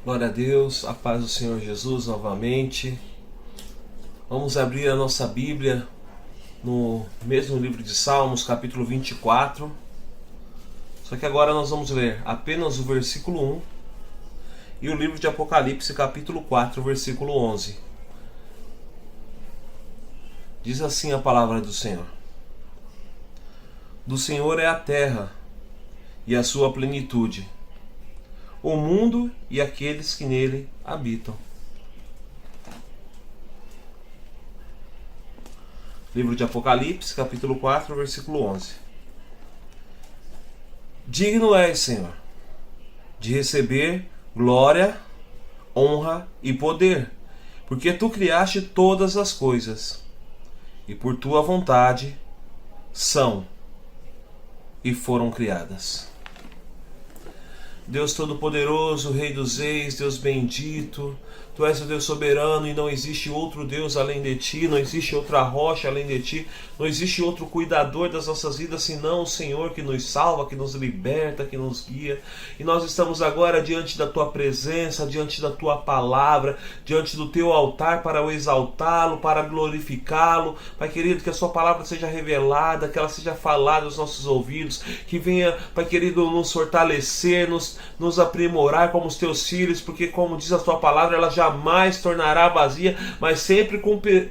Glória a Deus, a paz do Senhor Jesus novamente. Vamos abrir a nossa Bíblia no mesmo livro de Salmos, capítulo 24. Só que agora nós vamos ler apenas o versículo 1 e o livro de Apocalipse, capítulo 4, versículo 11. Diz assim a palavra do Senhor: Do Senhor é a terra e a sua plenitude, o mundo e aqueles que nele habitam. Livro de Apocalipse, capítulo 4, versículo 11. Digno és, Senhor, de receber glória, honra e poder, porque tu criaste todas as coisas, e por tua vontade são e foram criadas. Deus Todo-Poderoso, Rei dos Reis, Deus bendito, Tu és o Deus soberano e não existe outro Deus além de Ti, não existe outra rocha além de Ti, não existe outro cuidador das nossas vidas senão o Senhor, que nos salva, que nos liberta, que nos guia. E nós estamos agora diante da Tua presença, diante da Tua palavra, diante do Teu altar para o exaltá-lo, para glorificá-lo. Pai querido, que a Sua palavra seja revelada, que ela seja falada aos nossos ouvidos, que venha, Pai querido, nos fortalecer, nos aprimorar como os Teus filhos, porque como diz a Tua palavra, ela jamais tornará vazia, mas sempre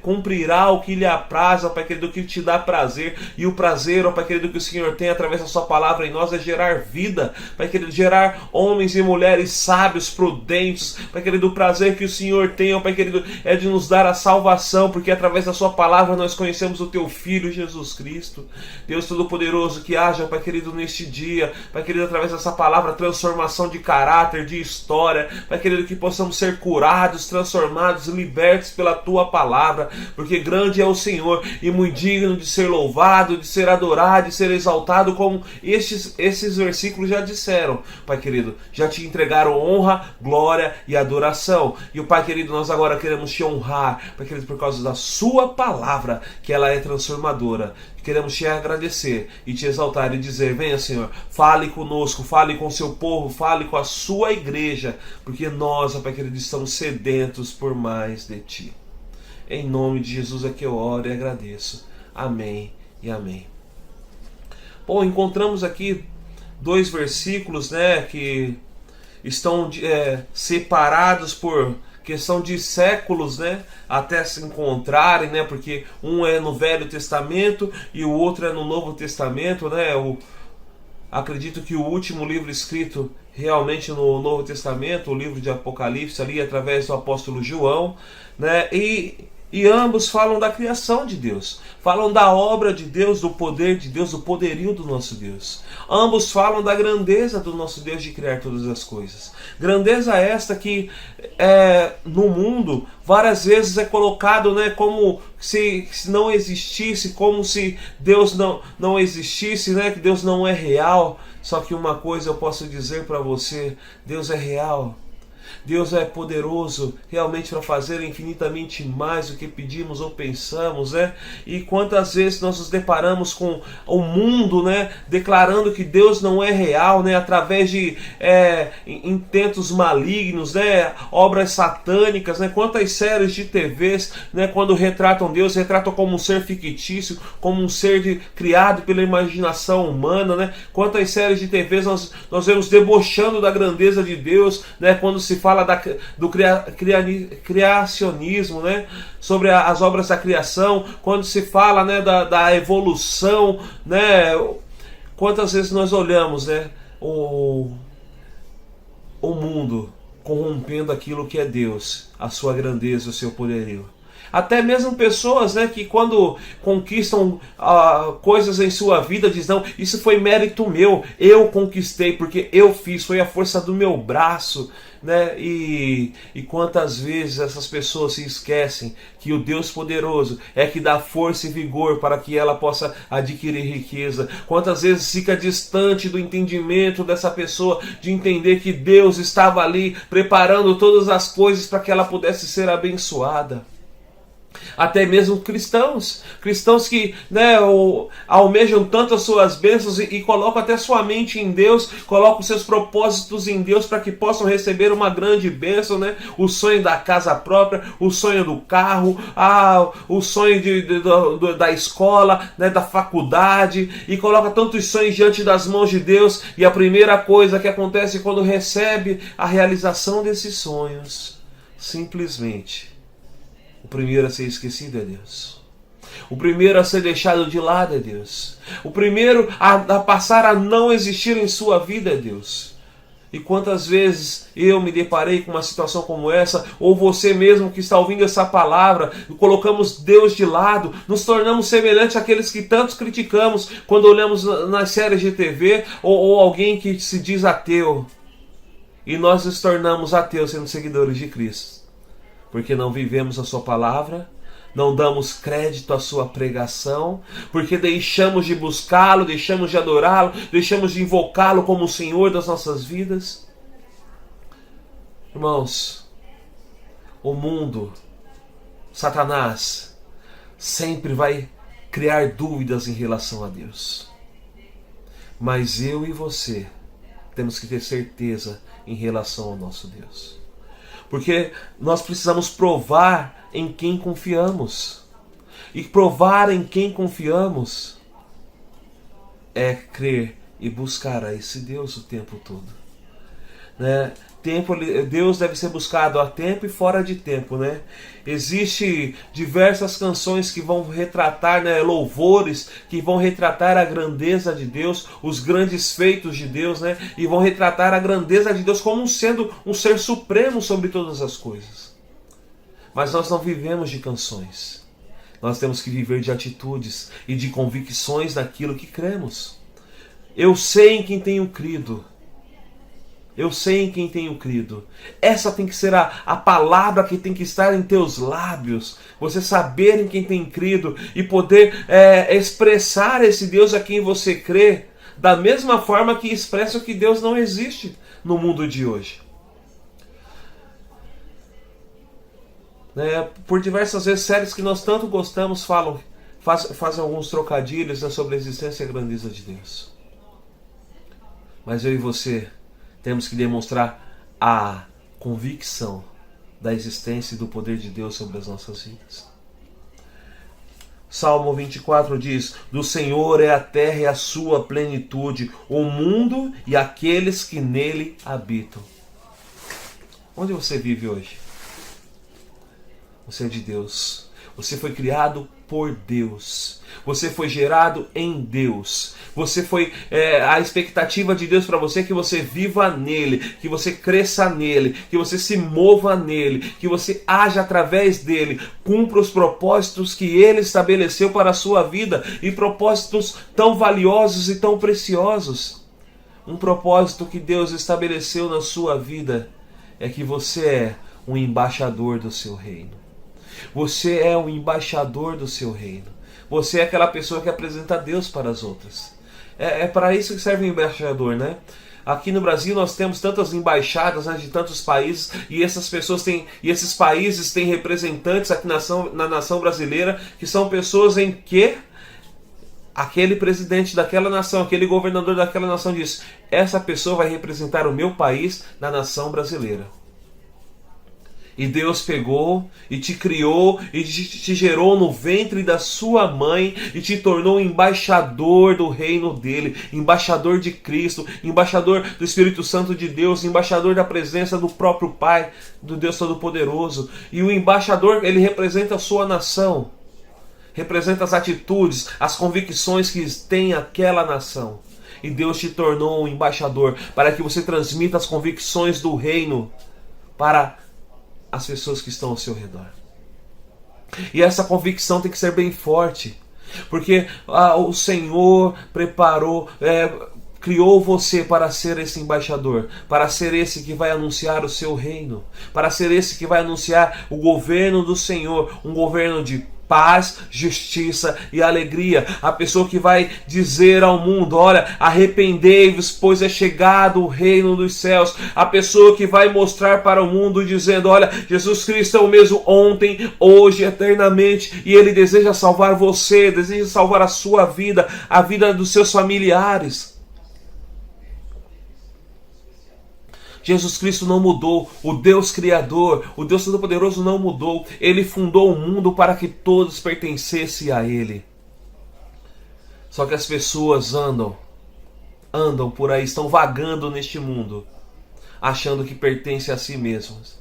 cumprirá o que lhe apraz, ó Pai querido, o que te dá prazer. E o prazer, ó Pai querido, que o Senhor tem através da Sua palavra em nós é gerar vida, Pai querido, gerar homens e mulheres sábios, prudentes. Pai querido, o prazer que o Senhor tem, ó Pai querido, é de nos dar a salvação, porque através da Sua palavra nós conhecemos o Teu Filho Jesus Cristo. Deus Todo-Poderoso, que haja, Pai querido, neste dia, Pai querido, através dessa palavra, transformação de caráter, de história, Pai querido, que possamos ser curados, transformados, libertos pela Tua palavra, porque grande é o Senhor e muito digno de ser louvado, de ser adorado, de ser exaltado, como esses versículos já disseram. Pai querido, já Te entregaram honra, glória e adoração. E o Pai querido, nós agora queremos Te honrar, Pai querido, por causa da Sua palavra, que ela é transformadora. Queremos Te agradecer e Te exaltar e dizer: venha, Senhor, fale conosco, fale com o Seu povo, fale com a Sua igreja, porque nós, ó Pai querido, estamos sedentos por mais de Ti. Em nome de Jesus é que eu oro e agradeço. Amém e amém. Bom, encontramos aqui dois versículos, que estão separados por questão de séculos, até se encontrarem, porque um é no Velho Testamento e o outro é no Novo Testamento, acredito que o último livro escrito realmente no Novo Testamento, o livro de Apocalipse, ali através do apóstolo João, e ambos falam da criação de Deus, falam da obra de Deus, do poder de Deus, do poderio do nosso Deus. Ambos falam da grandeza do nosso Deus de criar todas as coisas. Grandeza esta que no mundo várias vezes é colocado como se não existisse, como se Deus não existisse, que Deus não é real. Só que uma coisa eu posso dizer para você: Deus é real. Deus é poderoso realmente para fazer infinitamente mais do que pedimos ou pensamos, E quantas vezes nós nos deparamos com o mundo, declarando que Deus não é real, através de intentos malignos, obras satânicas, Quantas séries de TVs, quando retratam Deus, retratam como um ser fictício, como um ser criado pela imaginação humana, Quantas séries de TVs nós vemos debochando da grandeza de Deus, quando se fala do criacionismo, sobre as obras da criação, quando se fala da evolução, Quantas vezes nós olhamos o mundo corrompendo aquilo que é Deus, a Sua grandeza, o Seu poderio. Até mesmo pessoas que quando conquistam coisas em sua vida dizem: não, isso foi mérito meu, eu conquistei porque eu fiz, foi a força do meu braço, E quantas vezes essas pessoas se esquecem que o Deus poderoso é que dá força e vigor para que ela possa adquirir riqueza. Quantas vezes fica distante do entendimento dessa pessoa, de entender que Deus estava ali preparando todas as coisas para que ela pudesse ser abençoada. Até mesmo cristãos que, né, almejam tanto as suas bênçãos e colocam até sua mente em Deus, colocam seus propósitos em Deus para que possam receber uma grande bênção, né? O sonho da casa própria, o sonho do carro, o sonho da escola, né, da faculdade, e coloca tantos sonhos diante das mãos de Deus, e a primeira coisa que acontece quando recebe a realização desses sonhos, simplesmente, o primeiro a ser esquecido é Deus. O primeiro a ser deixado de lado é Deus. O primeiro a passar a não existir em sua vida é Deus. E quantas vezes eu me deparei com uma situação como essa, ou você mesmo que está ouvindo essa palavra, colocamos Deus de lado, nos tornamos semelhantes àqueles que tantos criticamos quando olhamos nas séries de TV, ou alguém que se diz ateu. E nós nos tornamos ateus sendo seguidores de Cristo. Porque não vivemos a sua palavra, não damos crédito à sua pregação, porque deixamos de buscá-lo, deixamos de adorá-lo, deixamos de invocá-lo como o Senhor das nossas vidas. Irmãos, o mundo, Satanás, sempre vai criar dúvidas em relação a Deus. Mas eu e você temos que ter certeza em relação ao nosso Deus. Porque nós precisamos provar em quem confiamos. E provar em quem confiamos é crer e buscar a esse Deus o tempo todo. Né? Deus deve ser buscado a tempo e fora de tempo, né? Existem diversas canções que vão retratar, né, louvores que vão retratar a grandeza de Deus, os grandes feitos de Deus, né? E vão retratar a grandeza de Deus como sendo um ser supremo sobre todas as coisas. Mas nós não vivemos de canções. Nós temos que viver de atitudes e de convicções naquilo que cremos. Eu sei em quem tenho crido. Eu sei em quem tenho crido. Essa tem que ser a palavra que tem que estar em teus lábios. Você saber em quem tem crido e poder expressar esse Deus a quem você crê, da mesma forma que expressa que Deus não existe no mundo de hoje. Por diversas vezes, séries que nós tanto gostamos fazem alguns trocadilhos, né, sobre a existência e a grandeza de Deus. Mas eu e você temos que demonstrar a convicção da existência e do poder de Deus sobre as nossas vidas. Salmo 24 diz: do Senhor é a terra e a sua plenitude, o mundo e aqueles que nele habitam. Onde você vive hoje? Você é de Deus. Você foi criado por Deus. Você foi gerado em Deus. Você foi a expectativa de Deus para você é que você viva nele, que você cresça nele, que você se mova nele, que você haja através dele, cumpra os propósitos que ele estabeleceu para a sua vida, e propósitos tão valiosos e tão preciosos. Um propósito que Deus estabeleceu na sua vida é que você é um embaixador do seu reino. Você é um embaixador do seu reino. Você é aquela pessoa que apresenta Deus para as outras. É para isso que serve o embaixador, né? Aqui no Brasil nós temos tantas embaixadas, né, de tantos países, e esses países têm representantes aqui na nação brasileira, que são pessoas em que aquele presidente daquela nação, aquele governador daquela nação diz: essa pessoa vai representar o meu país na nação brasileira. E Deus pegou e te criou e te gerou no ventre da sua mãe e te tornou embaixador do reino dele, embaixador de Cristo, embaixador do Espírito Santo de Deus, embaixador da presença do próprio Pai, do Deus Todo-Poderoso. E o embaixador, ele representa a sua nação, representa as atitudes, as convicções que tem aquela nação. E Deus te tornou um embaixador para que você transmita as convicções do reino para as pessoas que estão ao seu redor. E essa convicção tem que ser bem forte, porque o Senhor preparou, criou você para ser esse embaixador, para ser esse que vai anunciar o seu reino, para ser esse que vai anunciar o governo do Senhor, um governo de paz, justiça e alegria. A pessoa que vai dizer ao mundo: olha, arrependei-vos, pois é chegado o reino dos céus. A pessoa que vai mostrar para o mundo dizendo: olha, Jesus Cristo é o mesmo ontem, hoje, eternamente, e Ele deseja salvar você, deseja salvar a sua vida, a vida dos seus familiares. Jesus Cristo não mudou, o Deus Criador, o Deus Todo-Poderoso não mudou. Ele fundou o mundo para que todos pertencessem a Ele. Só que as pessoas andam por aí, estão vagando neste mundo, achando que pertencem a si mesmas.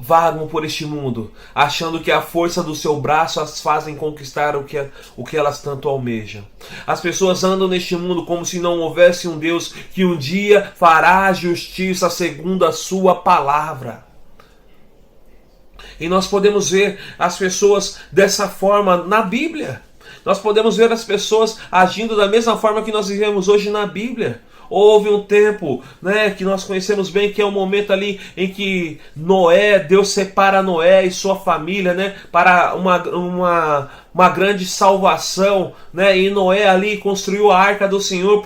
Vagam por este mundo, achando que a força do seu braço as fazem conquistar o que elas tanto almejam. As pessoas andam neste mundo como se não houvesse um Deus que um dia fará justiça segundo a sua palavra. E nós podemos ver as pessoas dessa forma na Bíblia. Nós podemos ver as pessoas agindo da mesma forma que nós vivemos hoje na Bíblia. Houve um tempo, que nós conhecemos bem, que é o momento ali em que Deus separa Noé e sua família, para uma grande salvação, e Noé ali construiu a arca do Senhor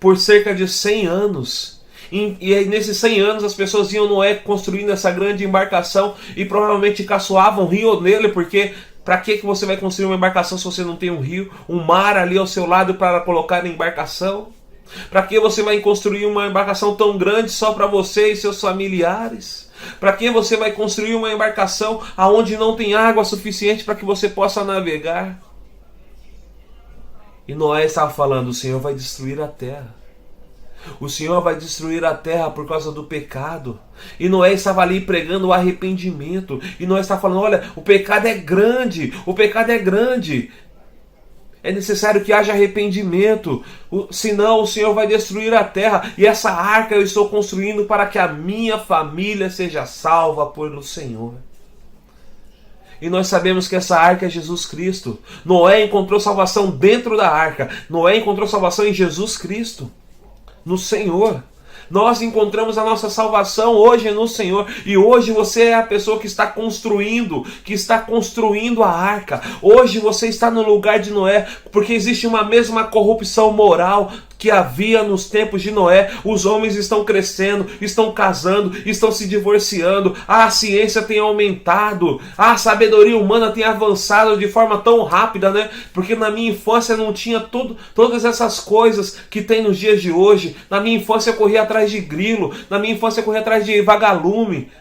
por cerca de 100 anos. E nesses 100 anos as pessoas viam Noé construindo essa grande embarcação e provavelmente caçoavam, riam nele, porque para que você vai construir uma embarcação se você não tem um rio, um mar ali ao seu lado para colocar na embarcação? Para que você vai construir uma embarcação tão grande só para você e seus familiares? Para que você vai construir uma embarcação aonde não tem água suficiente para que você possa navegar? E Noé estava falando: o Senhor vai destruir a terra. O Senhor vai destruir a terra por causa do pecado. E Noé estava ali pregando o arrependimento. E Noé estava falando: olha, o pecado é grande, o pecado é grande. É necessário que haja arrependimento, senão o Senhor vai destruir a terra. E essa arca eu estou construindo para que a minha família seja salva pelo Senhor. E nós sabemos que essa arca é Jesus Cristo. Noé encontrou salvação dentro da arca. Noé encontrou salvação em Jesus Cristo, no Senhor. Nós encontramos a nossa salvação hoje no Senhor. E hoje você é a pessoa que está construindo a arca. Hoje você está no lugar de Noé, porque existe uma mesma corrupção moral que havia nos tempos de Noé. Os homens estão crescendo, estão casando, estão se divorciando. A ciência tem aumentado, a sabedoria humana tem avançado de forma tão rápida, Porque na minha infância não tinha todas essas coisas que tem nos dias de hoje. Na minha infância eu corria atrás de grilo, na minha infância eu corria atrás de vagalume.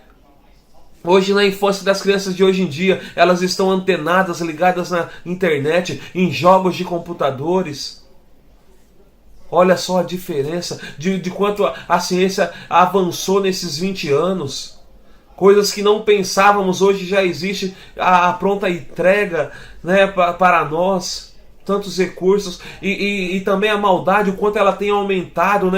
Hoje, na infância das crianças de hoje em dia, elas estão antenadas, ligadas na internet, em jogos de computadores. Olha só a diferença de quanto a ciência avançou nesses 20 anos. Coisas que não pensávamos hoje já existe a pronta entrega, para nós. Tantos recursos e também a maldade, o quanto ela tem aumentado,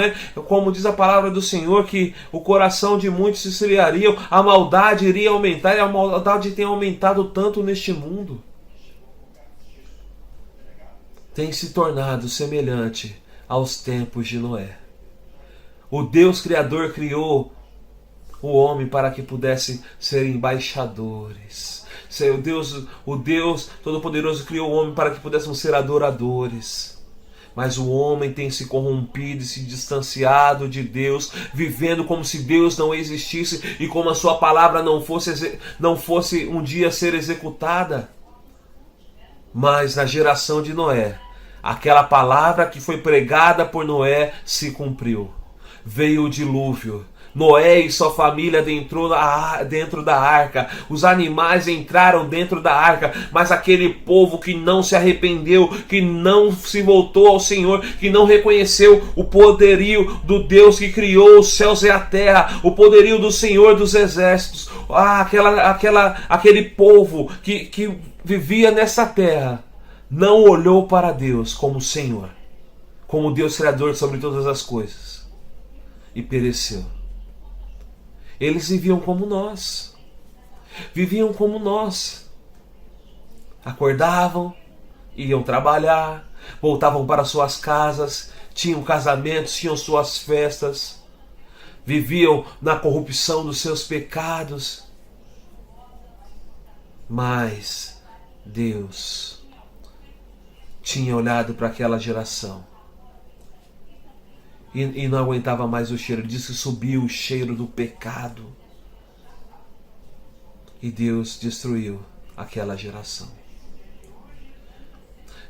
Como diz a palavra do Senhor, que o coração de muitos se esfriaria, a maldade iria aumentar, e a maldade tem aumentado tanto neste mundo. Tem se tornado semelhante aos tempos de Noé. O Deus Criador criou o homem para que pudesse ser embaixadores. O Deus Todo-Poderoso criou o homem para que pudéssemos ser adoradores. Mas o homem tem se corrompido e se distanciado de Deus, vivendo como se Deus não existisse e como a sua palavra não fosse um dia ser executada. Mas na geração de Noé, aquela palavra que foi pregada por Noé se cumpriu. Veio o dilúvio. Noé e sua família dentro da arca. Os animais entraram dentro da arca. Mas aquele povo que não se arrependeu, que não se voltou ao Senhor, que não reconheceu o poderio do Deus que criou os céus e a terra, o poderio do Senhor dos exércitos, aquele povo que vivia nessa terra, não olhou para Deus como Senhor, como Deus Criador sobre todas as coisas, e pereceu. Eles viviam como nós. Acordavam, iam trabalhar, voltavam para suas casas, tinham casamentos, tinham suas festas, viviam na corrupção dos seus pecados. Mas Deus tinha olhado para aquela geração e não aguentava mais o cheiro. Ele disse que subiu o cheiro do pecado. E Deus destruiu aquela geração.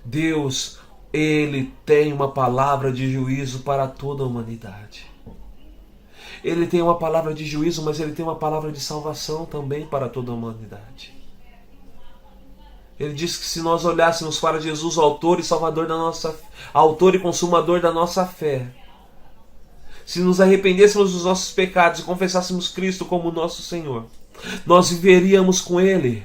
Deus, Ele tem uma palavra de juízo para toda a humanidade. Ele tem uma palavra de juízo, mas Ele tem uma palavra de salvação também para toda a humanidade. Ele diz que se nós olhássemos para Jesus, autor e consumador da nossa fé, se nos arrependêssemos dos nossos pecados e confessássemos Cristo como nosso Senhor, nós viveríamos com Ele.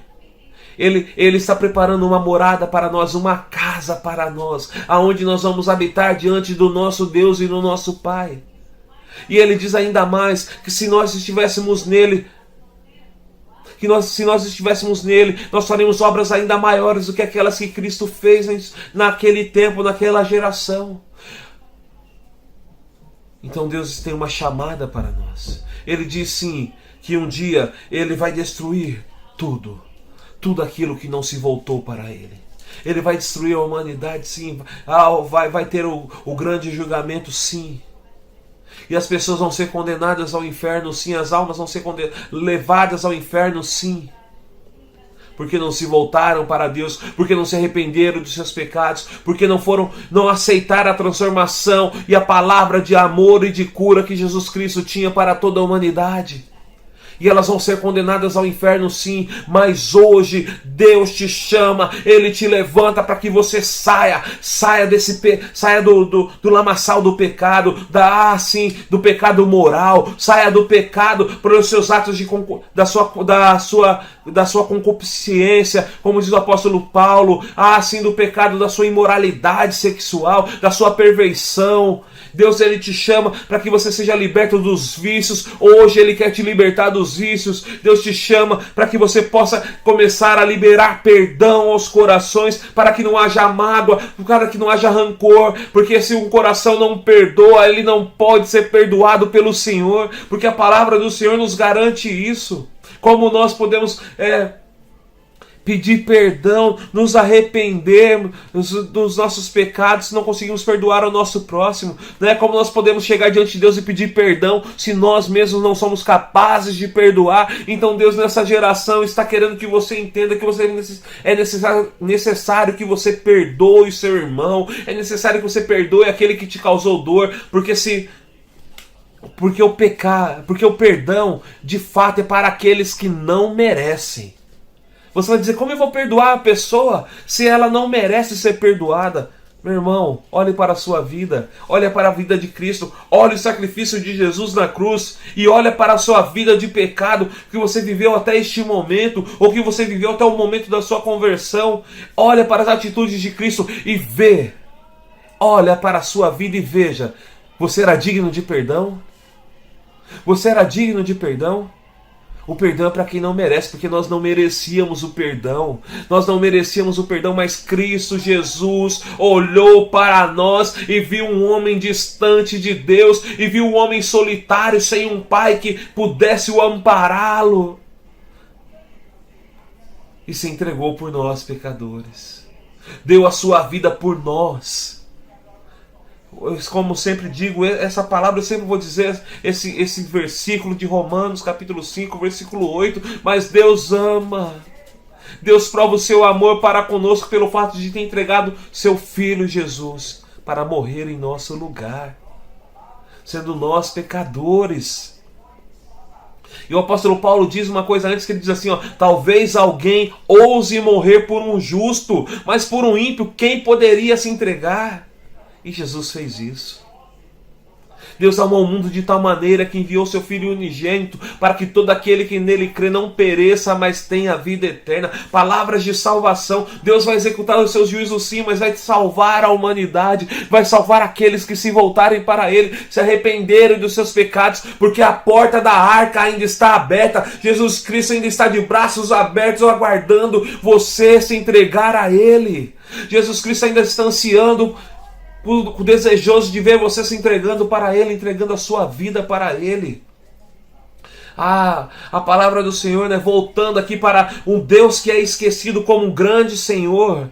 Ele está preparando uma morada para nós, uma casa para nós, aonde nós vamos habitar diante do nosso Deus e do nosso Pai. E Ele diz ainda mais que se nós estivéssemos nele, nós faremos obras ainda maiores do que aquelas que Cristo fez naquele tempo, naquela geração. Então Deus tem uma chamada para nós. Ele diz sim, que um dia Ele vai destruir tudo aquilo que não se voltou para Ele. Ele vai destruir a humanidade, sim. Vai ter o grande julgamento, sim. E as pessoas vão ser condenadas ao inferno, sim. As almas vão ser levadas ao inferno, sim. Porque não se voltaram para Deus, porque não se arrependeram dos seus pecados, porque não aceitaram a transformação e a palavra de amor e de cura que Jesus Cristo tinha para toda a humanidade. E elas vão ser condenadas ao inferno, sim. Mas hoje Deus te chama, Ele te levanta para que você saia do lamaçal do pecado, do pecado moral, saia do pecado pelos seus atos da sua concupiscência, como diz o apóstolo Paulo, do pecado da sua imoralidade sexual, da sua perversão. Deus, Ele te chama para que você seja liberto dos vícios. Hoje Ele quer te libertar dos vícios. Deus te chama para que você possa começar a liberar perdão aos corações, para que não haja mágoa, para que não haja rancor, porque se um coração não perdoa, ele não pode ser perdoado pelo Senhor, porque a palavra do Senhor nos garante isso. Como nós podemos pedir perdão, nos arrepender dos nossos pecados se não conseguimos perdoar o nosso próximo? Não é como nós podemos chegar diante de Deus e pedir perdão se nós mesmos não somos capazes de perdoar? Então Deus nessa geração está querendo que você entenda que é necessário que você perdoe seu irmão, é necessário que você perdoe aquele que te causou dor, porque o perdão de fato é para aqueles que não merecem. Você vai dizer, como eu vou perdoar a pessoa se ela não merece ser perdoada? Meu irmão, olhe para a sua vida, olhe para a vida de Cristo, olhe o sacrifício de Jesus na cruz e olhe para a sua vida de pecado que você viveu até este momento, ou que você viveu até o momento da sua conversão. Olhe para as atitudes de Cristo e vê. Olha para a sua vida e veja, você era digno de perdão? Você era digno de perdão? O perdão é para quem não merece, porque nós não merecíamos o perdão. Nós não merecíamos o perdão, mas Cristo Jesus olhou para nós e viu um homem distante de Deus, e viu um homem solitário, sem um pai que pudesse o ampará-lo. E se entregou por nós, pecadores. Deu a sua vida por nós. Como sempre digo, essa palavra eu sempre vou dizer, esse versículo de Romanos capítulo 5, versículo 8, mas Deus ama. Deus prova o seu amor para conosco pelo fato de ter entregado seu Filho Jesus para morrer em nosso lugar, sendo nós pecadores. E o apóstolo Paulo diz uma coisa antes, que ele diz assim, talvez alguém ouse morrer por um justo, mas por um ímpio quem poderia se entregar? E Jesus fez isso. Deus amou o mundo de tal maneira que enviou seu Filho unigênito para que todo aquele que nele crê não pereça, mas tenha vida eterna. Palavras de salvação. Deus vai executar os seus juízos sim, mas vai salvar a humanidade. Vai salvar aqueles que se voltarem para Ele, se arrependerem dos seus pecados, porque a porta da arca ainda está aberta. Jesus Cristo ainda está de braços abertos, aguardando você se entregar a Ele. Jesus Cristo ainda está ansiando, desejoso de ver você se entregando para Ele, entregando a sua vida para Ele. A palavra do Senhor, né, voltando aqui para um Deus que é esquecido como um grande Senhor.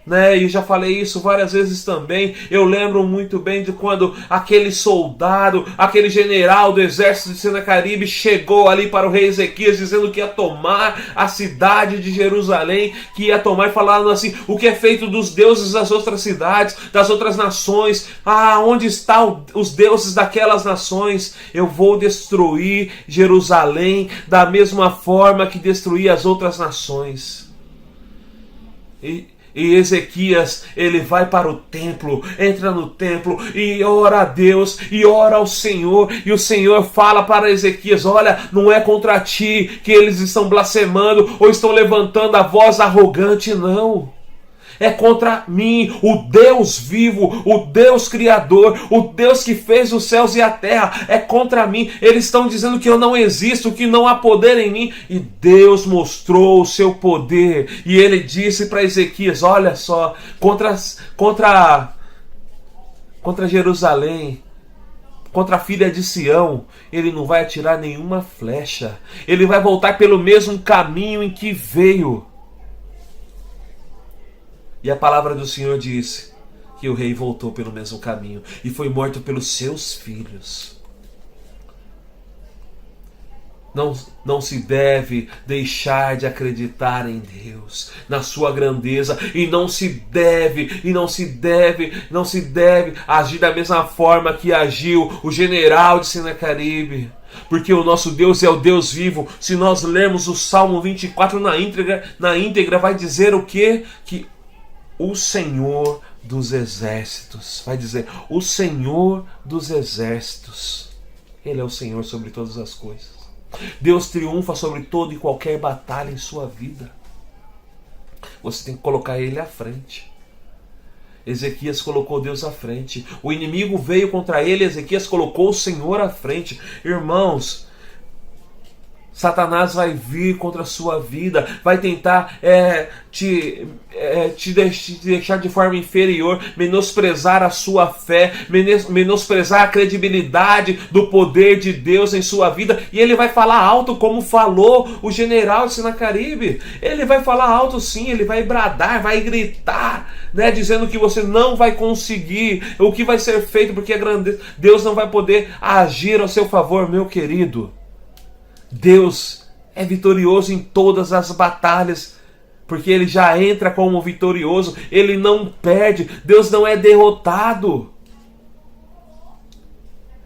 Né? E já falei isso várias vezes também. Eu lembro muito bem de quando aquele soldado, aquele general do exército de Senaqueribe chegou ali para o rei Ezequias dizendo que ia tomar a cidade de Jerusalém, que ia tomar, e falando assim: o que é feito dos deuses das outras cidades, das outras nações? Onde estão os deuses daquelas nações? Eu vou destruir Jerusalém da mesma forma que destruí as outras nações. E Ezequias, ele vai para o templo, entra no templo e ora a Deus, e ora ao Senhor, e o Senhor fala para Ezequias: olha, não é contra ti que eles estão blasfemando ou estão levantando a voz arrogante, não. É contra mim, o Deus vivo, o Deus criador, o Deus que fez os céus e a terra. É contra mim. Eles estão dizendo que eu não existo, que não há poder em mim. E Deus mostrou o seu poder. E ele disse para Ezequias: olha só, contra Jerusalém, contra a filha de Sião, ele não vai atirar nenhuma flecha. Ele vai voltar pelo mesmo caminho em que veio. E a palavra do Senhor disse que o rei voltou pelo mesmo caminho e foi morto pelos seus filhos. Não se deve deixar de acreditar em Deus, na sua grandeza, e não se deve agir da mesma forma que agiu o general de Senaqueribe. Porque o nosso Deus é o Deus vivo. Se nós lermos o Salmo 24 na íntegra vai dizer o quê? Que o Senhor dos exércitos, vai dizer, o Senhor dos exércitos, Ele é o Senhor sobre todas as coisas. Deus triunfa sobre toda e qualquer batalha em sua vida. Você tem que colocar Ele à frente. Ezequias colocou Deus à frente. O inimigo veio contra ele, Ezequias colocou o Senhor à frente. Irmãos, Satanás vai vir contra a sua vida, vai tentar te deixar de forma inferior, menosprezar a sua fé, menosprezar a credibilidade do poder de Deus em sua vida. E ele vai falar alto, como falou o general de Senaqueribe. Ele vai falar alto sim, ele vai bradar, vai gritar, né, dizendo que você não vai conseguir, o que vai ser feito, porque a grandeza, Deus não vai poder agir ao seu favor, meu querido. Deus é vitorioso em todas as batalhas, porque Ele já entra como vitorioso, Ele não perde, Deus não é derrotado.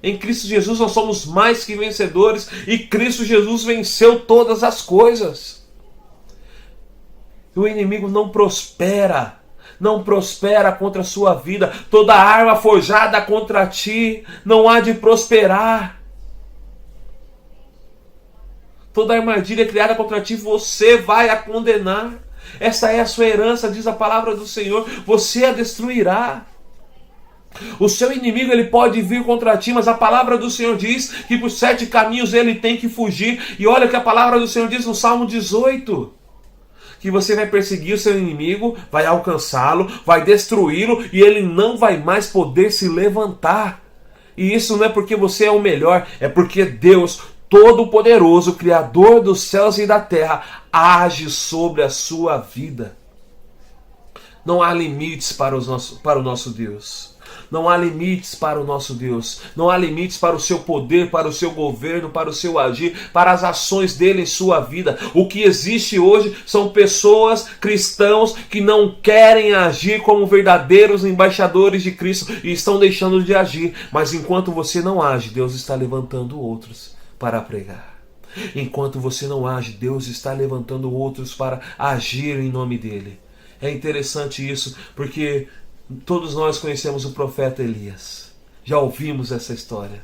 Em Cristo Jesus nós somos mais que vencedores, e Cristo Jesus venceu todas as coisas. O inimigo não prospera contra a sua vida. Toda arma forjada contra ti não há de prosperar. Toda armadilha criada contra ti, você vai a condenar. Essa é a sua herança, diz a palavra do Senhor. Você a destruirá. O seu inimigo, ele pode vir contra ti, mas a palavra do Senhor diz que por 7 caminhos ele tem que fugir. E olha o que a palavra do Senhor diz no Salmo 18. Que você vai perseguir o seu inimigo, vai alcançá-lo, vai destruí-lo, e ele não vai mais poder se levantar. E isso não é porque você é o melhor, é porque Deus Todo-Poderoso, Criador dos céus e da terra, age sobre a sua vida. Não há limites para o nosso Deus. Não há limites para o nosso Deus. Não há limites para o seu poder, para o seu governo, para o seu agir, para as ações dele em sua vida. O que existe hoje são pessoas, cristãos, que não querem agir como verdadeiros embaixadores de Cristo e estão deixando de agir. Mas enquanto você não age, Deus está levantando outros para pregar. Enquanto você não age, Deus está levantando outros para agir em nome dele. É interessante isso, porque todos nós conhecemos o profeta Elias. Já ouvimos essa história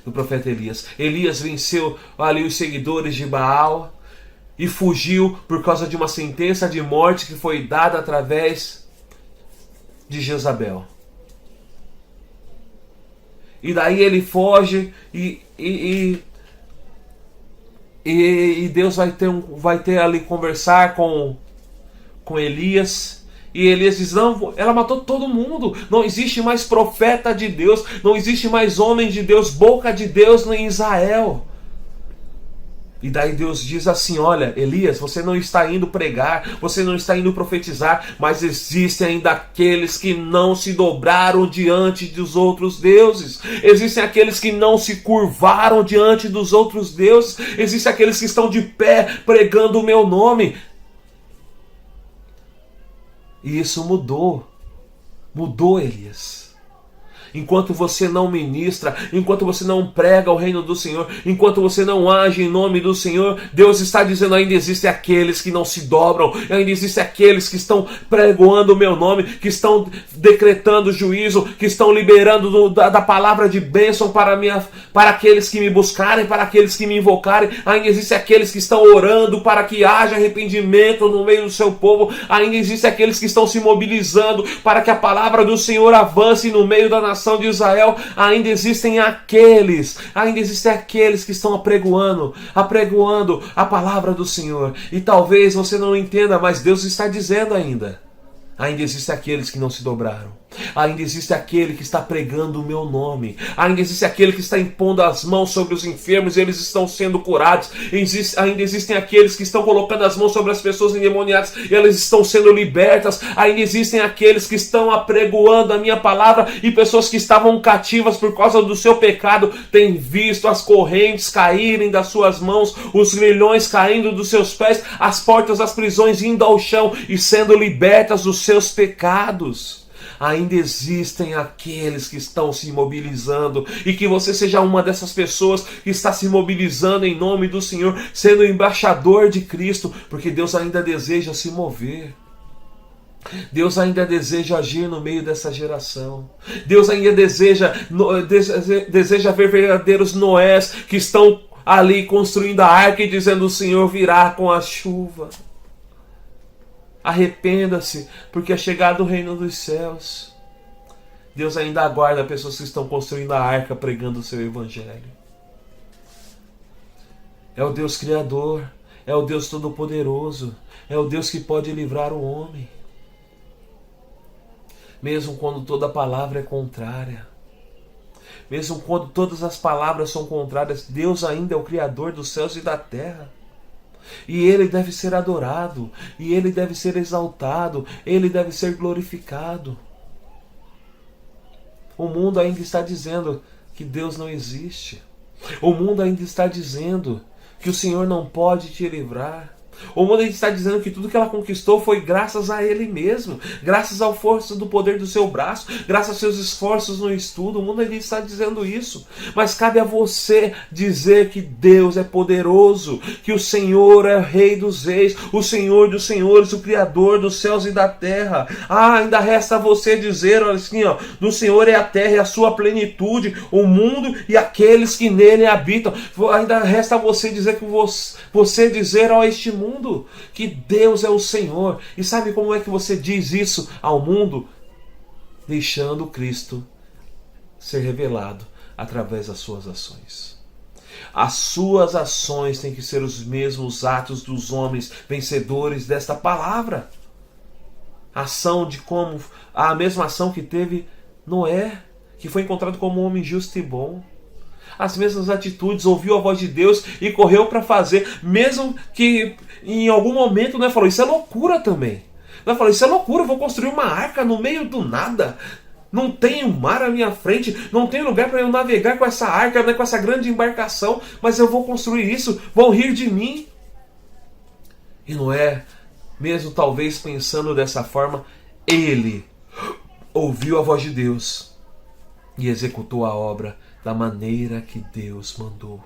do profeta Elias. Elias venceu ali os seguidores de Baal e fugiu por causa de uma sentença de morte que foi dada através de Jezabel. E daí ele foge e Deus vai ter ali conversar com Elias. E Elias diz: não, ela matou todo mundo. Não existe mais profeta de Deus. Não existe mais homem de Deus, boca de Deus em Israel. E daí Deus diz assim: olha, Elias, você não está indo pregar, você não está indo profetizar, mas existem ainda aqueles que não se dobraram diante dos outros deuses. Existem aqueles que não se curvaram diante dos outros deuses. Existem aqueles que estão de pé pregando o meu nome. E isso mudou. Mudou, Elias. Enquanto você não ministra, enquanto você não prega o reino do Senhor, enquanto você não age em nome do Senhor, Deus está dizendo: ainda existem aqueles que não se dobram, ainda existem aqueles que estão pregoando o meu nome, que estão decretando juízo, que estão liberando da palavra de bênção para aqueles que me buscarem, para aqueles que me invocarem. Ainda existem aqueles que estão orando para que haja arrependimento no meio do seu povo. Ainda existem aqueles que estão se mobilizando para que a palavra do Senhor avance no meio da nação de Israel. Ainda existem aqueles que estão apregoando a palavra do Senhor. E talvez você não entenda, mas Deus está dizendo ainda existem aqueles que não se dobraram. Ainda existe aquele que está pregando o meu nome. Ainda existe aquele que está impondo as mãos sobre os enfermos e eles estão sendo curados. Ainda existem aqueles que estão colocando as mãos sobre as pessoas endemoniadas e elas estão sendo libertas. Ainda existem aqueles que estão apregoando a minha palavra e pessoas que estavam cativas por causa do seu pecado têm visto as correntes caírem das suas mãos, os grilhões caindo dos seus pés, as portas das prisões indo ao chão e sendo libertas dos seus pecados. Ainda existem aqueles que estão se mobilizando, e que você seja uma dessas pessoas que está se mobilizando em nome do Senhor, sendo embaixador de Cristo, porque Deus ainda deseja se mover. Deus ainda deseja agir no meio dessa geração. Deus ainda deseja ver verdadeiros Noés que estão ali construindo a arca e dizendo: o Senhor virá com a chuva. Arrependa-se, porque é chegado o reino dos céus. Deus ainda aguarda pessoas que estão construindo a arca, pregando o seu evangelho. É o Deus Criador, é o Deus Todo-Poderoso, é o Deus que pode livrar o homem. Mesmo quando toda palavra é contrária, mesmo quando todas as palavras são contrárias, Deus ainda é o Criador dos céus e da terra. E Ele deve ser adorado, e Ele deve ser exaltado, Ele deve ser glorificado. O mundo ainda está dizendo que Deus não existe. O mundo ainda está dizendo que o Senhor não pode te livrar. O mundo está dizendo que tudo que ela conquistou foi graças a Ele mesmo, graças ao força do poder do seu braço, graças aos seus esforços no estudo. O mundo ainda está dizendo isso. Mas cabe a você dizer que Deus é poderoso, que o Senhor é Rei dos reis, o Senhor dos senhores, o Criador dos céus e da terra. Ainda resta a você dizer assim, do Senhor é a terra e a sua plenitude, o mundo e aqueles que nele habitam. Ainda resta a você dizer que você dizer a este mundo que Deus é o Senhor. E sabe como é que você diz isso ao mundo? Deixando Cristo ser revelado através das suas ações. As suas ações têm que ser os mesmos atos dos homens vencedores desta palavra. A mesma ação que teve Noé, que foi encontrado como um homem justo e bom. As mesmas atitudes, ouviu a voz de Deus e correu para fazer, mesmo que em algum momento, né, falou: isso é loucura também. Ela falou: isso é loucura, eu vou construir uma arca no meio do nada. Não tem um mar à minha frente, não tem lugar para eu navegar com essa arca, né, com essa grande embarcação, mas eu vou construir isso, vão rir de mim. E Noé, mesmo talvez pensando dessa forma, ele ouviu a voz de Deus e executou a obra da maneira que Deus mandou.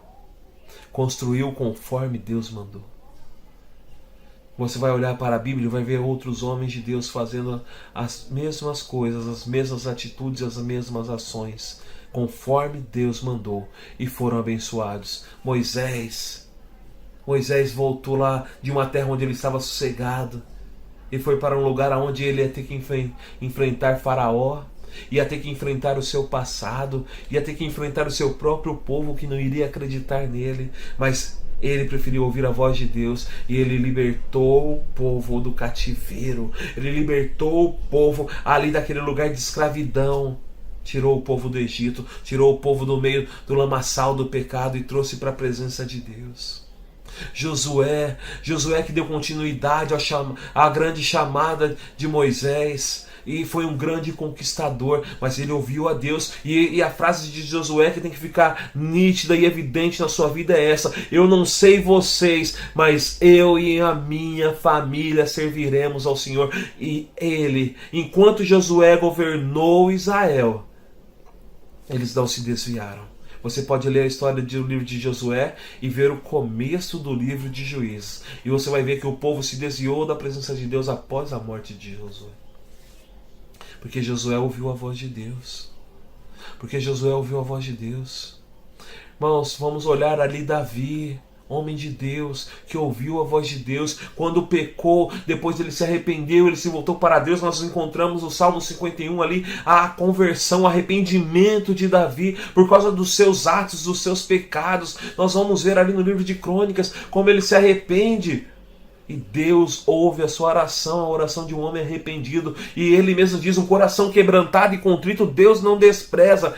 Construiu conforme Deus mandou. Você vai olhar para a Bíblia e vai ver outros homens de Deus fazendo as mesmas coisas, as mesmas atitudes, as mesmas ações, conforme Deus mandou, e foram abençoados. Moisés voltou lá de uma terra onde ele estava sossegado e foi para um lugar onde ele ia ter que enfrentar Faraó, ia ter que enfrentar o seu passado, ia ter que enfrentar o seu próprio povo que não iria acreditar nele, mas ele preferiu ouvir a voz de Deus e ele libertou o povo do cativeiro, ele libertou o povo ali daquele lugar de escravidão, tirou o povo do Egito, tirou o povo do meio do lamaçal do pecado e trouxe para a presença de Deus. Josué que deu continuidade à grande chamada de Moisés. E foi um grande conquistador, mas ele ouviu a Deus. E a frase de Josué que tem que ficar nítida e evidente na sua vida é essa: eu não sei vocês, mas eu e a minha família serviremos ao Senhor. E ele, enquanto Josué governou Israel, eles não se desviaram. Você pode ler a história do livro de Josué e ver o começo do livro de Juízes. E você vai ver que o povo se desviou da presença de Deus após a morte de Josué. Porque Josué ouviu a voz de Deus. Porque Josué ouviu a voz de Deus. Irmãos, vamos olhar ali Davi, homem de Deus, que ouviu a voz de Deus. Quando pecou, depois ele se arrependeu, ele se voltou para Deus. Nós encontramos no Salmo 51 ali a conversão, o arrependimento de Davi por causa dos seus atos, dos seus pecados. Nós vamos ver ali no livro de Crônicas como ele se arrepende. E Deus ouve a sua oração, a oração de um homem arrependido. E ele mesmo diz: um coração quebrantado e contrito Deus não despreza.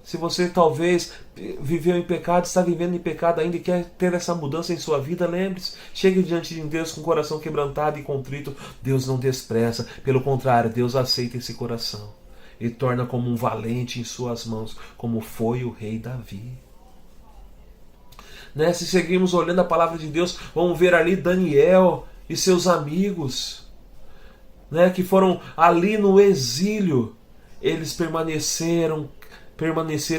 Se você talvez viveu em pecado, está vivendo em pecado ainda e quer ter essa mudança em sua vida, lembre-se, chegue diante de Deus com o coração quebrantado e contrito. Deus não despreza, pelo contrário, Deus aceita esse coração e torna como um valente em suas mãos, como foi o rei Davi. Se seguirmos olhando a palavra de Deus, vamos ver ali Daniel e seus amigos, que foram ali no exílio. Eles permaneceram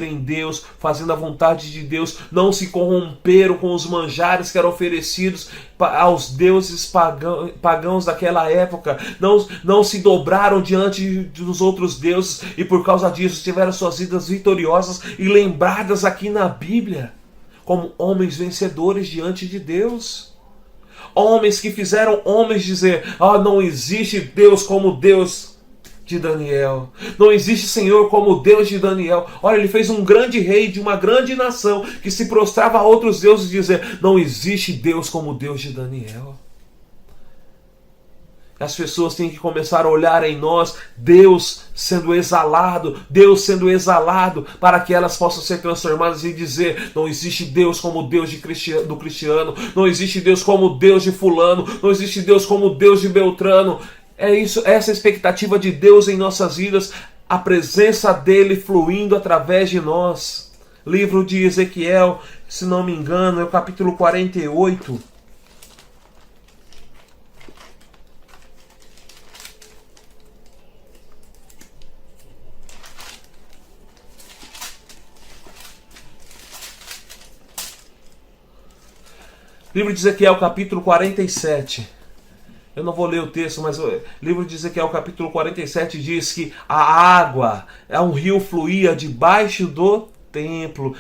em Deus, fazendo a vontade de Deus, não se corromperam com os manjares que eram oferecidos aos deuses pagãos daquela época, não se dobraram diante dos outros deuses, e por causa disso tiveram suas vidas vitoriosas e lembradas aqui na Bíblia como homens vencedores diante de Deus. Homens que fizeram homens dizer: não existe Deus como Deus de Daniel. Não existe Senhor como o Deus de Daniel. Olha, ele fez um grande rei de uma grande nação que se prostrava a outros deuses e dizer: não existe Deus como o Deus de Daniel. As pessoas têm que começar a olhar em nós Deus sendo exalado, para que elas possam ser transformadas e dizer: não existe Deus como o Deus do cristiano, não existe Deus como o Deus de fulano, não existe Deus como o Deus de Beltrano. É isso, essa expectativa de Deus em nossas vidas, a presença dele fluindo através de nós. Livro de Ezequiel, se não me engano, é o capítulo 48. Livro de Ezequiel, capítulo 47. Eu não vou ler o texto, mas o livro de Ezequiel, capítulo 47, diz que a água, um rio fluía debaixo do templo,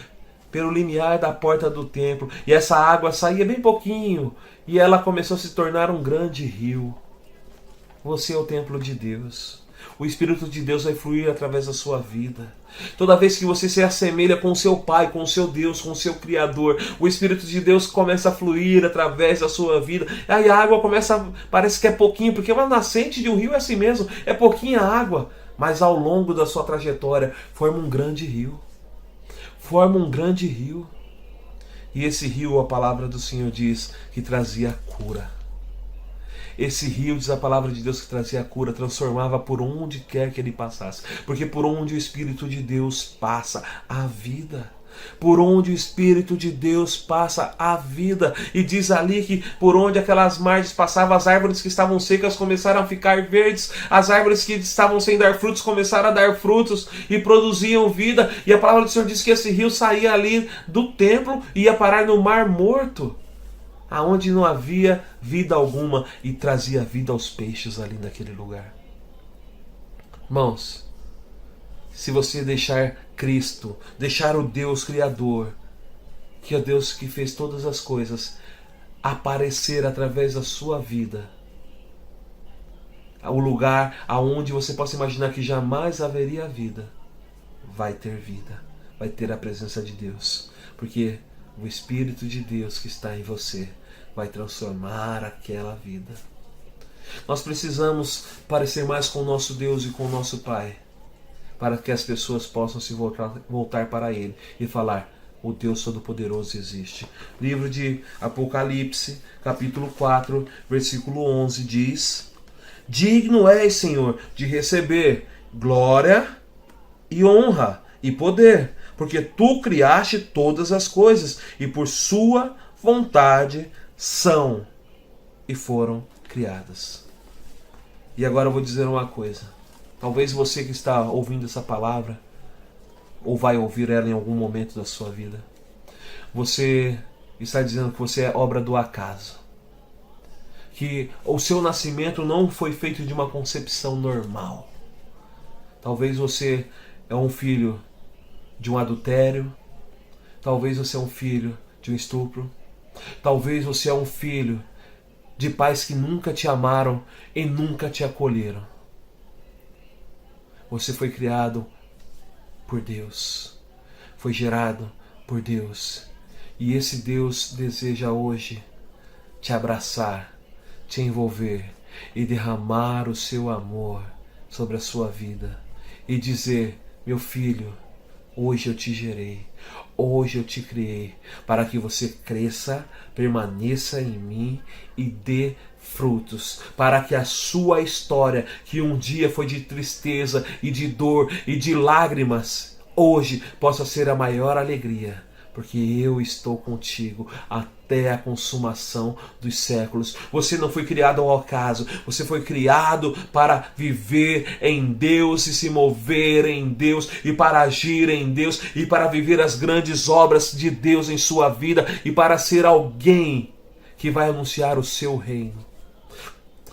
pelo limiar da porta do templo. E essa água saía bem pouquinho, e ela começou a se tornar um grande rio. Você é o templo de Deus. O Espírito de Deus vai fluir através da sua vida. Toda vez que você se assemelha com o seu Pai, com o seu Deus, com o seu Criador, o Espírito de Deus começa a fluir através da sua vida. Aí a água parece que é pouquinho, porque uma nascente de um rio é assim mesmo, é pouquinha água. Mas ao longo da sua trajetória, forma um grande rio. E esse rio, a palavra do Senhor diz, que trazia cura. Esse rio, diz a palavra de Deus, que trazia cura, transformava por onde quer que ele passasse. Porque por onde o Espírito de Deus passa, a vida. Por onde o Espírito de Deus passa, a vida. E diz ali que por onde aquelas margens passavam, as árvores que estavam secas começaram a ficar verdes. As árvores que estavam sem dar frutos começaram a dar frutos e produziam vida. E a palavra do Senhor diz que esse rio saía ali do templo e ia parar no Mar Morto, aonde não havia vida alguma, e trazia vida aos peixes ali naquele lugar. Irmãos, se você deixar Cristo, deixar o Deus Criador, que é Deus que fez todas as coisas, aparecer através da sua vida, o lugar aonde você possa imaginar que jamais haveria vida, vai ter vida, vai ter a presença de Deus, porque o Espírito de Deus que está em você vai transformar aquela vida. Nós precisamos parecer mais com o nosso Deus e com o nosso Pai, para que as pessoas possam se voltar para Ele e falar: o Deus Todo-Poderoso existe. Livro de Apocalipse, capítulo 4, versículo 11 diz: digno és, Senhor, de receber glória e honra e poder, porque tu criaste todas as coisas e por sua vontade são e foram criadas. E agora eu vou dizer uma coisa. Talvez você que está ouvindo essa palavra, ou vai ouvir ela em algum momento da sua vida, você está dizendo que você é obra do acaso, que o seu nascimento não foi feito de uma concepção normal. Talvez você é um filho de um adultério, talvez você é um filho de um estupro, talvez você é um filho de pais que nunca te amaram e nunca te acolheram. Você foi criado por Deus, foi gerado por Deus, e esse Deus deseja hoje te abraçar, te envolver e derramar o seu amor sobre a sua vida e dizer: meu filho, hoje eu te gerei, hoje eu te criei para que você cresça, permaneça em mim e dê frutos, para que a sua história, que um dia foi de tristeza e de dor e de lágrimas, hoje possa ser a maior alegria, porque eu estou contigo até a consumação dos séculos. Você não foi criado ao acaso, você foi criado para viver em Deus e se mover em Deus e para agir em Deus e para viver as grandes obras de Deus em sua vida e para ser alguém que vai anunciar o seu reino,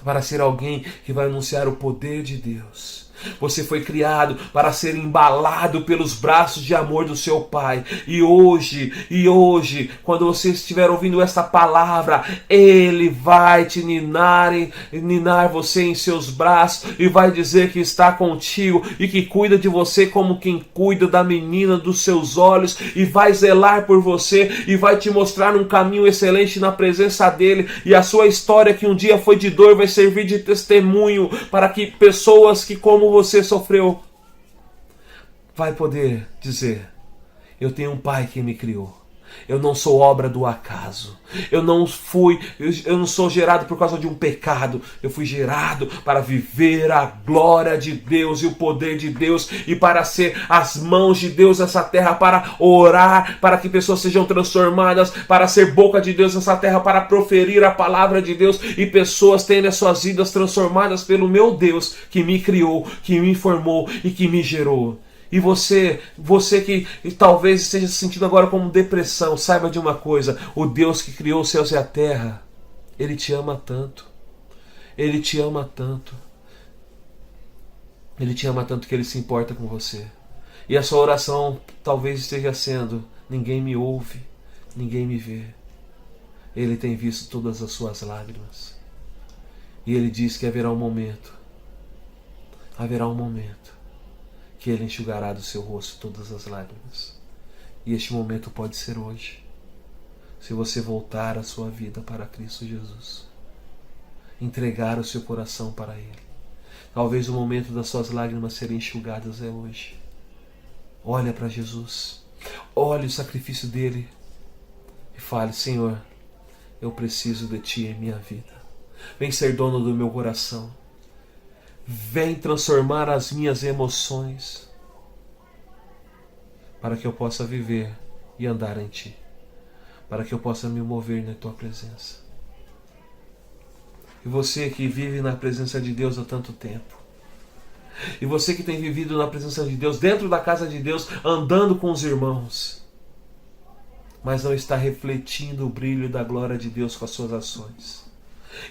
para ser alguém que vai anunciar o poder de Deus. Você foi criado para ser embalado pelos braços de amor do seu Pai. E hoje, quando você estiver ouvindo esta palavra, Ele vai te ninar você em seus braços e vai dizer que está contigo e que cuida de você como quem cuida da menina dos seus olhos e vai zelar por você e vai te mostrar um caminho excelente na presença dEle. E a sua história, que um dia foi de dor, vai servir de testemunho para que pessoas que como você sofreu vai poder dizer: eu tenho um Pai que me criou. Eu não sou obra do acaso. Eu não sou gerado por causa de um pecado. Eu fui gerado para viver a glória de Deus e o poder de Deus e para ser as mãos de Deus nessa terra, para orar, para que pessoas sejam transformadas, para ser boca de Deus nessa terra, para proferir a palavra de Deus e pessoas terem as suas vidas transformadas pelo meu Deus que me criou, que me formou e que me gerou. E você que talvez esteja se sentindo agora como depressão, saiba de uma coisa: o Deus que criou os céus e a terra, Ele te ama tanto. Ele te ama tanto. Ele te ama tanto que Ele se importa com você. E a sua oração talvez esteja sendo: ninguém me ouve, ninguém me vê. Ele tem visto todas as suas lágrimas. E Ele diz que haverá um momento que Ele enxugará do seu rosto todas as lágrimas. E este momento pode ser hoje, se você voltar a sua vida para Cristo Jesus, entregar o seu coração para Ele. Talvez o momento das suas lágrimas serem enxugadas é hoje. Olha para Jesus, olhe o sacrifício dele e fale: Senhor, eu preciso de Ti em minha vida. Vem ser dono do meu coração. Vem transformar as minhas emoções para que eu possa viver e andar em Ti, para que eu possa me mover na Tua presença. E você que vive na presença de Deus há tanto tempo, e você que tem vivido na presença de Deus, dentro da casa de Deus, andando com os irmãos, mas não está refletindo o brilho da glória de Deus com as suas ações,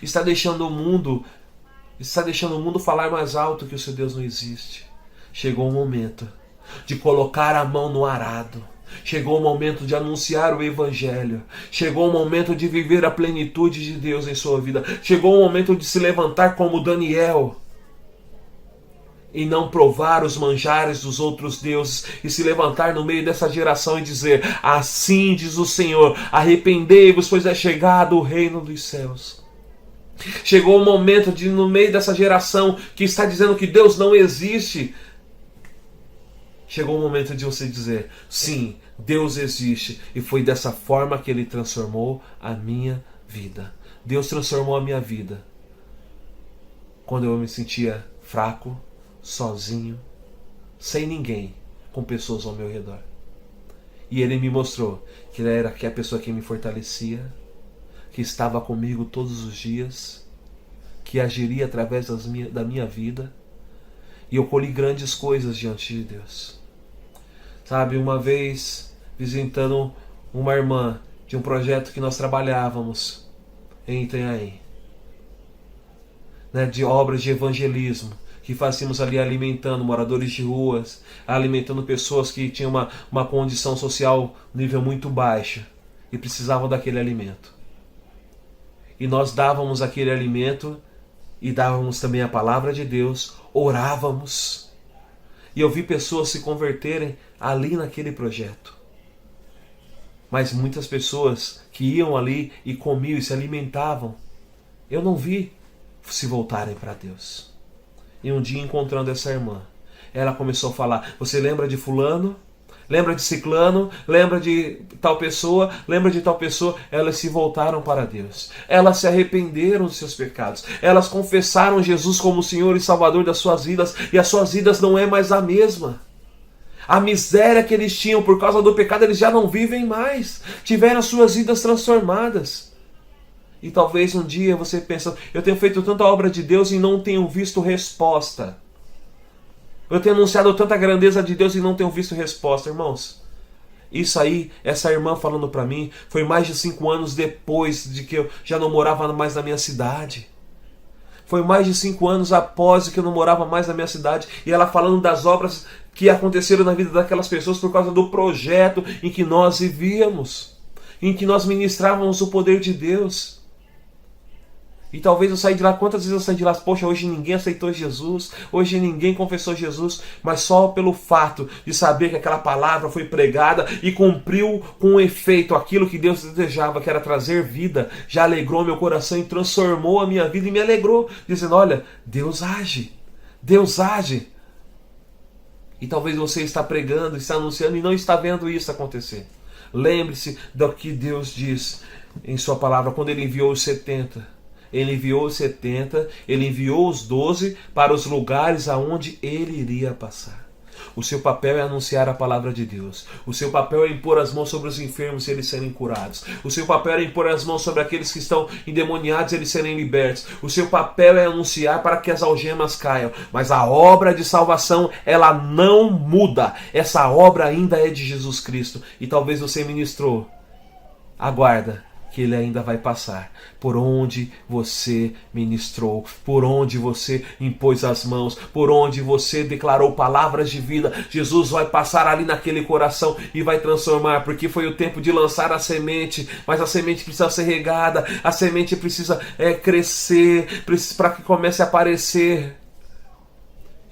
está deixando o mundo falar mais alto que o seu Deus não existe. Chegou o momento de colocar a mão no arado. Chegou o momento de anunciar o Evangelho. Chegou o momento de viver a plenitude de Deus em sua vida. Chegou o momento de se levantar como Daniel e não provar os manjares dos outros deuses, e se levantar no meio dessa geração e dizer: assim diz o Senhor, arrependei-vos, pois é chegado o reino dos céus. Chegou o momento de, no meio dessa geração que está dizendo que Deus não existe, chegou o momento de você dizer: sim, Deus existe, e foi dessa forma que Ele transformou a minha vida. Deus transformou a minha vida quando eu me sentia fraco, sozinho, sem ninguém, com pessoas ao meu redor. E Ele me mostrou que Ele era a pessoa que me fortalecia, que estava comigo todos os dias, que agiria através da minha vida. E eu colhi grandes coisas diante de Deus. Sabe, uma vez visitando uma irmã de um projeto que nós trabalhávamos em Itanhaém, né, de obras de evangelismo, que fazíamos ali alimentando moradores de ruas, alimentando pessoas que tinham uma condição social nível muito baixa e precisavam daquele alimento. E nós dávamos aquele alimento e dávamos também a palavra de Deus, orávamos. E eu vi pessoas se converterem ali naquele projeto. Mas muitas pessoas que iam ali e comiam e se alimentavam, eu não vi se voltarem para Deus. E um dia, encontrando essa irmã, ela começou a falar: você lembra de fulano? Lembra de ciclano? Lembra de tal pessoa? Lembra de tal pessoa? Elas se voltaram para Deus. Elas se arrependeram dos seus pecados. Elas confessaram Jesus como Senhor e Salvador das suas vidas. E as suas vidas não é mais a mesma. A miséria que eles tinham por causa do pecado, eles já não vivem mais. Tiveram as suas vidas transformadas. E talvez um dia você pense: eu tenho feito tanta obra de Deus e não tenho visto resposta. Eu tenho anunciado tanta grandeza de Deus e não tenho visto resposta. Irmãos, isso aí, essa irmã falando para mim, foi mais de 5 anos depois de que eu já não morava mais na minha cidade. Foi mais de 5 anos após que eu não morava mais na minha cidade. E ela falando das obras que aconteceram na vida daquelas pessoas por causa do projeto em que nós vivíamos, em que nós ministrávamos o poder de Deus. E talvez eu saí de lá, quantas vezes eu saí de lá, poxa, hoje ninguém aceitou Jesus, hoje ninguém confessou Jesus, mas só pelo fato de saber que aquela palavra foi pregada e cumpriu com efeito aquilo que Deus desejava, que era trazer vida, já alegrou meu coração e transformou a minha vida e me alegrou, dizendo: olha, Deus age, Deus age. E talvez você está pregando, está anunciando e não está vendo isso acontecer. Lembre-se do que Deus diz em sua palavra, quando Ele enviou os 70. Ele enviou os 70, Ele enviou os 12 para os lugares aonde Ele iria passar. O seu papel é anunciar a palavra de Deus. O seu papel é impor as mãos sobre os enfermos e eles serem curados. O seu papel é impor as mãos sobre aqueles que estão endemoniados e eles serem libertos. O seu papel é anunciar para que as algemas caiam. Mas a obra de salvação, ela não muda. Essa obra ainda é de Jesus Cristo. E talvez você ministrou. Aguarda, que Ele ainda vai passar por onde você ministrou, por onde você impôs as mãos, por onde você declarou palavras de vida. Jesus vai passar ali naquele coração e vai transformar, porque foi o tempo de lançar a semente, mas a semente precisa ser regada, a semente precisa crescer, para que comece a aparecer.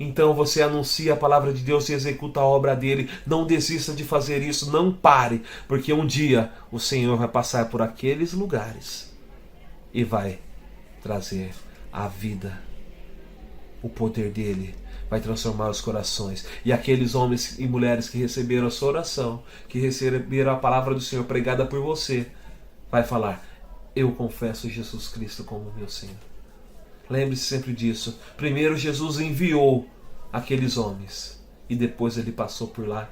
Então você anuncia a palavra de Deus e executa a obra dele. Não desista de fazer isso, não pare, porque um dia o Senhor vai passar por aqueles lugares e vai trazer a vida. O poder dele vai transformar os corações. E aqueles homens e mulheres que receberam a sua oração, que receberam a palavra do Senhor pregada por você, vai falar: eu confesso Jesus Cristo como meu Senhor. Lembre-se sempre disso. Primeiro Jesus enviou aqueles homens e depois Ele passou por lá,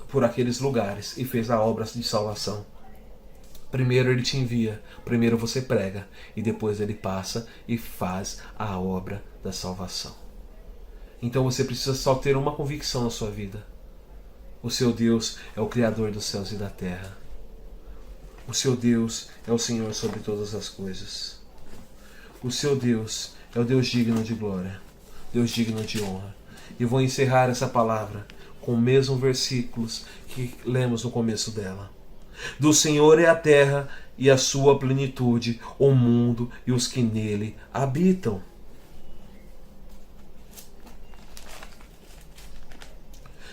por aqueles lugares e fez a obra de salvação. Primeiro Ele te envia, primeiro você prega e depois Ele passa e faz a obra da salvação. Então você precisa só ter uma convicção na sua vida: o seu Deus é o Criador dos céus e da terra. O seu Deus é o Senhor sobre todas as coisas. O seu Deus é o Deus digno de glória, Deus digno de honra. E vou encerrar essa palavra com os mesmos versículos que lemos no começo dela. Do Senhor é a terra e a sua plenitude, o mundo e os que nele habitam.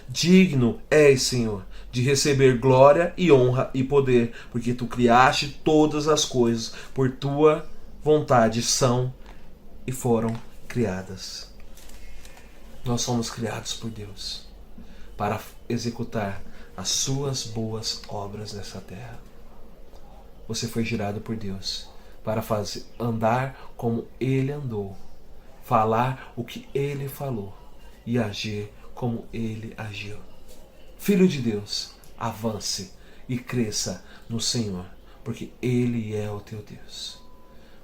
Digno és, Senhor, de receber glória e honra e poder, porque tu criaste todas as coisas por tua vontade são e foram criadas. Nós somos criados por Deus. para executar as suas boas obras nessa terra. Você foi gerado por Deus para andar como Ele andou, falar o que Ele falou e agir como Ele agiu. Filho de Deus, avance e cresça no Senhor, porque Ele é o teu Deus.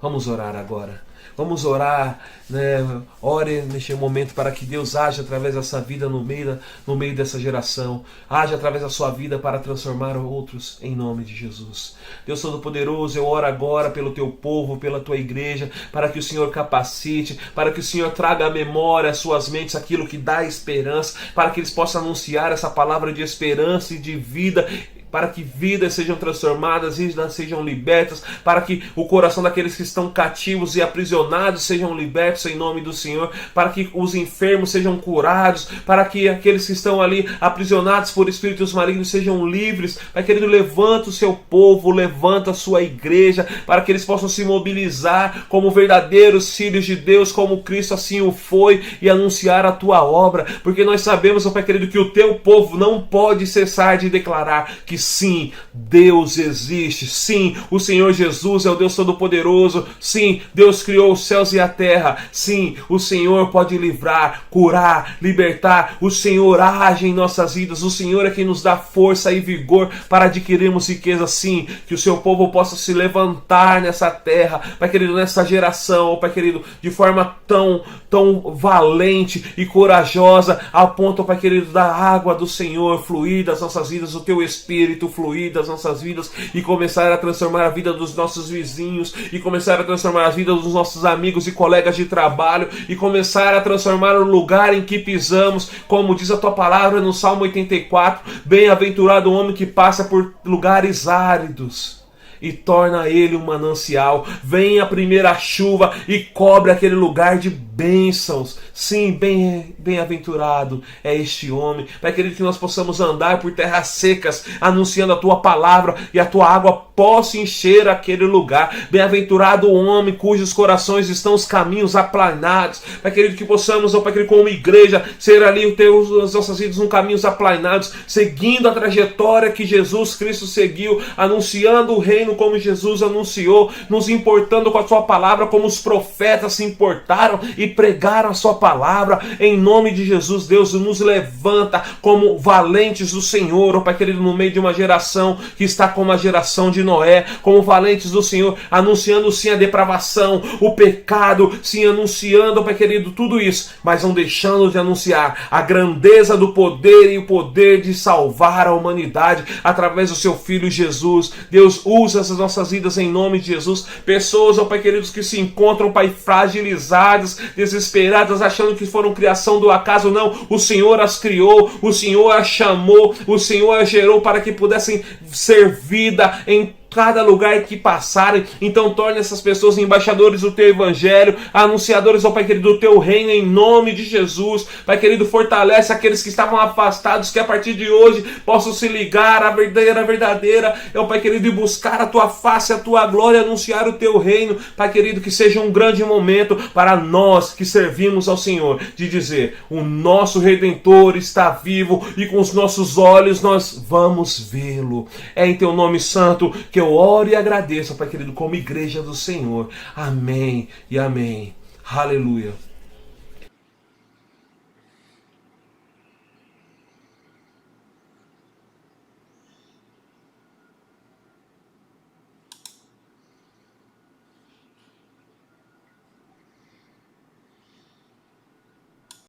Vamos orar agora. Vamos orar, né? Ore neste momento para que Deus haja através dessa vida no meio dessa geração. Haja através da sua vida para transformar outros em nome de Jesus. Deus Todo-Poderoso, eu oro agora pelo teu povo, pela tua igreja, para que o Senhor capacite, para que o Senhor traga à memória às suas mentes aquilo que dá esperança, para que eles possam anunciar essa palavra de esperança e de vida, para que vidas sejam transformadas, vidas sejam libertas, para que o coração daqueles que estão cativos e aprisionados sejam libertos em nome do Senhor, para que os enfermos sejam curados, para que aqueles que estão ali aprisionados por espíritos malignos sejam livres. Pai querido, levanta o seu povo, levanta a sua igreja, para que eles possam se mobilizar como verdadeiros filhos de Deus, como Cristo assim o foi, e anunciar a tua obra, porque nós sabemos, ó Pai querido, que o teu povo não pode cessar de declarar que sim, Deus existe. Sim, o Senhor Jesus é o Deus Todo-Poderoso. Sim, Deus criou os céus e a terra. Sim, o Senhor pode livrar, curar, libertar. O Senhor age em nossas vidas. O Senhor é quem nos dá força e vigor para adquirirmos riqueza. Sim, que o seu povo possa se levantar nessa terra, Pai querido, nessa geração, Pai querido, de forma tão valente e corajosa, a ponto, Pai querido, da água do Senhor fluir das nossas vidas, o teu Espírito fluir das nossas vidas e começar a transformar a vida dos nossos vizinhos, e começar a transformar a vida dos nossos amigos e colegas de trabalho, e começar a transformar o lugar em que pisamos, como diz a tua palavra no Salmo 84, bem-aventurado o homem que passa por lugares áridos e torna ele um manancial. Vem a primeira chuva e cobre aquele lugar de bênçãos. Sim, bem-aventurado é este homem. Pai querido, que nós possamos andar por terras secas, anunciando a tua palavra, e a tua água possa encher aquele lugar. Bem-aventurado o homem cujos corações estão os caminhos aplanados. Pai querido, que possamos, ó Pai querido, como igreja, ser ali as nossas vidas um caminhos aplanados, seguindo a trajetória que Jesus Cristo seguiu, anunciando o reino como Jesus anunciou, nos importando com a sua palavra como os profetas se importaram e pregaram a sua palavra. Em nome de Jesus, Deus nos levanta como valentes do Senhor, ó Pai querido, no meio de uma geração que está como a geração de Noé, como valentes do Senhor, anunciando sim a depravação, o pecado, sim, anunciando, ó Pai querido, tudo isso, mas não deixando de anunciar a grandeza do poder e o poder de salvar a humanidade através do seu Filho Jesus. Deus, usa essas nossas vidas em nome de Jesus. Pessoas, ó Pai queridos, que se encontram, Pai, fragilizadas, desesperadas, achando que foram criação do acaso. Não, o Senhor as criou, o Senhor as chamou, o Senhor as gerou para que pudessem ser vida em cada lugar que passarem. Então torne essas pessoas embaixadores do teu evangelho, anunciadores, ó Pai querido, do teu reino, em nome de Jesus. Pai querido, fortalece aqueles que estavam afastados, que a partir de hoje possam se ligar à verdadeira, ó Pai querido, e buscar a tua face, a tua glória, anunciar o teu reino. Pai querido, que seja um grande momento para nós que servimos ao Senhor, de dizer: o nosso Redentor está vivo, e com os nossos olhos nós vamos vê-lo. É em teu nome santo que eu oro e agradeço, Pai querido, como igreja do Senhor. Amém e amém. Aleluia.